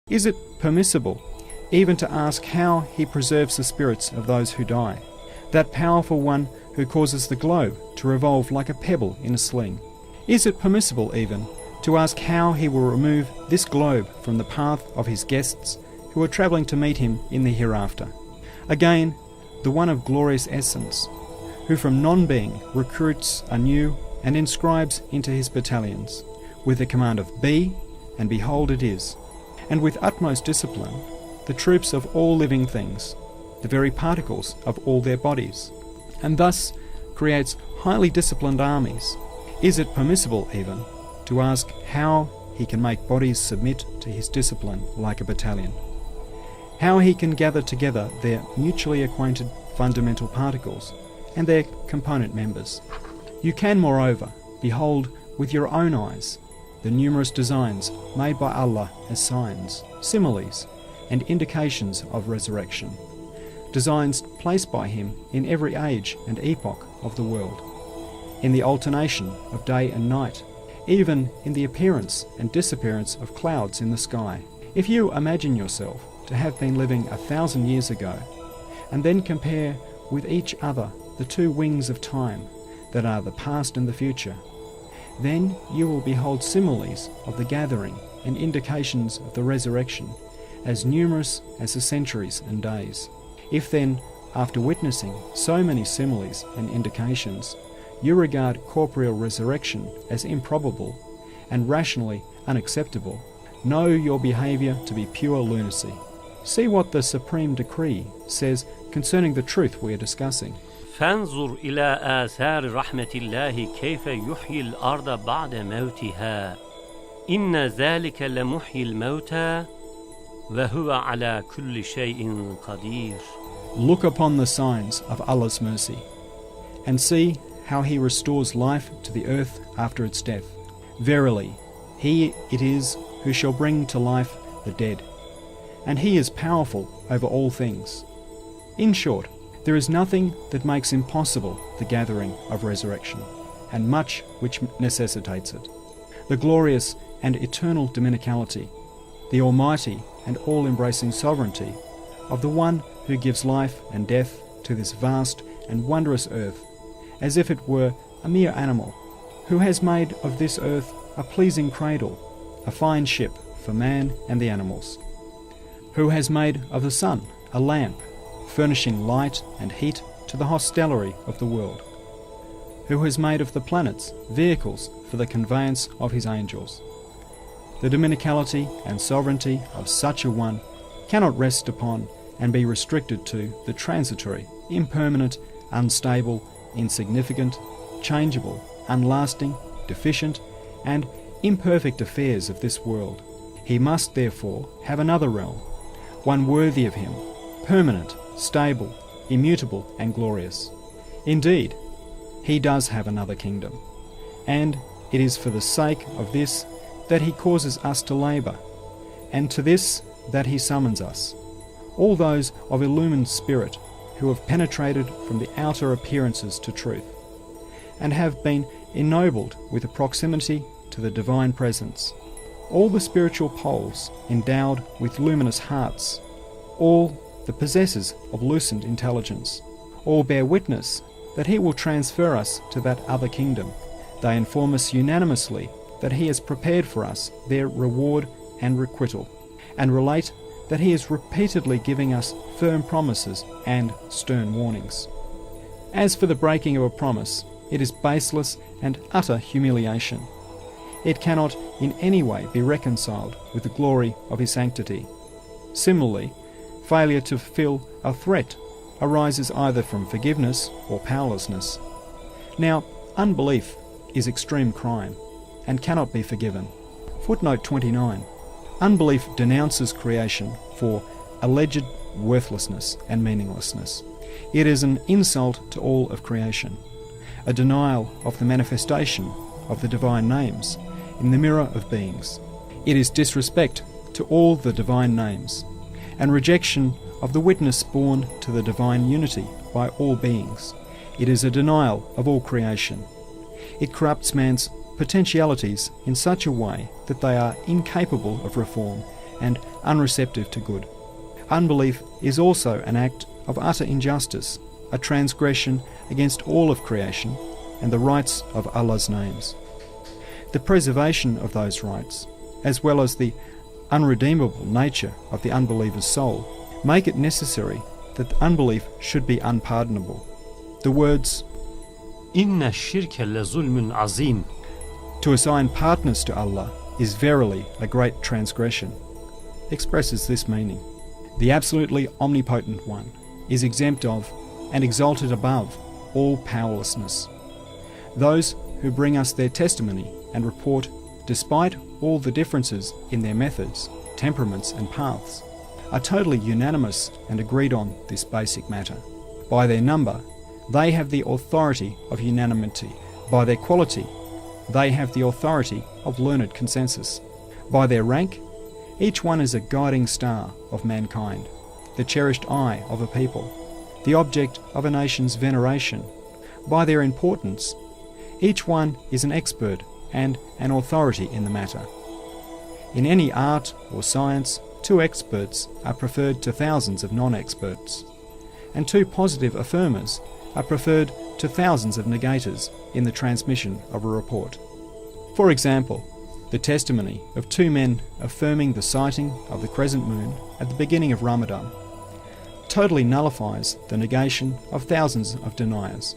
Is it permissible even to ask how he preserves the spirits of those who die, that powerful one who causes the globe to revolve like a pebble in a sling? Is it permissible even to ask how he will remove this globe from the path of his guests who are travelling to meet him in the hereafter? Again, the one of glorious essence, who from non-being recruits anew and inscribes into his battalions, with the command of be, and behold it is, and with utmost discipline, the troops of all living things, the very particles of all their bodies, and thus creates highly disciplined armies. Is it permissible even to ask how he can make bodies submit to his discipline like a battalion? How he can gather together their mutually acquainted fundamental particles and their component members? You can, moreover, behold with your own eyes the numerous designs made by Allah as signs, similes, and indications of resurrection, designs placed by him in every age and epoch of the world, in the alternation of day and night, even in the appearance and disappearance of clouds in the sky. If you imagine yourself to have been living 1,000 years ago, and then compare with each other the two wings of time that are the past and the future, then you will behold similes of the gathering and indications of the resurrection as numerous as the centuries and days. If then, after witnessing so many similes and indications, you regard corporeal resurrection as improbable and rationally unacceptable, know your behaviour to be pure lunacy. See what the Supreme Decree says concerning the truth we are discussing. فانظر إلى آثار رحمة الله كيف يحيي الأرض بعد موتها إن ذلك لمحيي الموتى وهو على كل شيء قدير. Look upon the signs of Allah's mercy, and see how He restores life to the earth after its death. Verily, He it is who shall bring to life the dead, and He is powerful over all things. In short, there is nothing that makes impossible the gathering of resurrection, and much which necessitates it. The glorious and eternal dominicality, the almighty and all-embracing sovereignty of the one who gives life and death to this vast and wondrous earth, as if it were a mere animal, who has made of this earth a pleasing cradle, a fine ship for man and the animals, who has made of the sun a lamp, furnishing light and heat to the hostelry of the world, who has made of the planets vehicles for the conveyance of his angels. The dominicality and sovereignty of such a one cannot rest upon and be restricted to the transitory, impermanent, unstable, insignificant, changeable, unlasting, deficient, and imperfect affairs of this world. He must therefore have another realm, one worthy of him, permanent, stable, immutable, and glorious. Indeed, he does have another kingdom, and it is for the sake of this that he causes us to labour, and to this that he summons us, all those of illumined spirit who have penetrated from the outer appearances to truth, and have been ennobled with a proximity to the divine presence, all the spiritual poles endowed with luminous hearts, all the possessors of lucent intelligence, all bear witness that he will transfer us to that other kingdom. They inform us unanimously that he has prepared for us their reward and requital, and relate that he is repeatedly giving us firm promises and stern warnings. As for the breaking of a promise, it is baseless and utter humiliation. It cannot in any way be reconciled with the glory of his sanctity. Similarly, failure to fulfill a threat arises either from forgiveness or powerlessness. Now, unbelief is extreme crime and cannot be forgiven. Footnote 29. Unbelief denounces creation for alleged worthlessness and meaninglessness. It is an insult to all of creation, a denial of the manifestation of the divine names in the mirror of beings. It is disrespect to all the divine names, and rejection of the witness borne to the divine unity by all beings. It is a denial of all creation. It corrupts man's potentialities in such a way that they are incapable of reform and unreceptive to good. Unbelief is also an act of utter injustice, a transgression against all of creation and the rights of Allah's names. The preservation of those rights, as well as the unredeemable nature of the unbeliever's soul, make it necessary that unbelief should be unpardonable. The words, "Inna shirka la zulmun azim," to assign partners to Allah is verily a great transgression, expresses this meaning. The absolutely omnipotent one is exempt of and exalted above all powerlessness. Those who bring us their testimony and report, despite all the differences in their methods, temperaments and paths, are totally unanimous and agreed on this basic matter. By their number, they have the authority of unanimity. By their quality, they have the authority of learned consensus. By their rank, each one is a guiding star of mankind, the cherished eye of a people, the object of a nation's veneration. By their importance, each one is an expert and an authority in the matter. In any art or science, 2 experts are preferred to thousands of non-experts, and 2 positive affirmers are preferred to thousands of negators in the transmission of a report. For example, the testimony of 2 men affirming the sighting of the crescent moon at the beginning of Ramadan totally nullifies the negation of thousands of deniers.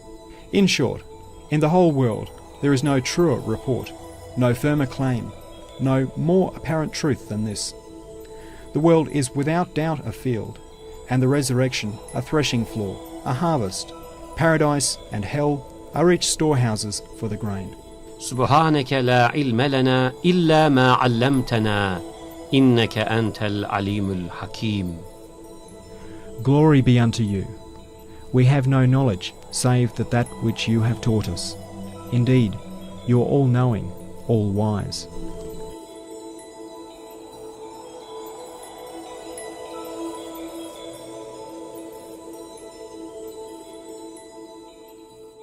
In short, in the whole world there is no truer report, no firmer claim, no more apparent truth than this. The world is without doubt a field, and the resurrection a threshing floor, a harvest. Paradise and hell are each storehouses for the grain. سبحانك لا علم لنا إلا ما علمتنا إنك أنت العليم الحكيم. Glory be unto you. We have no knowledge save that which you have taught us. Indeed, you are all-knowing, all-wise.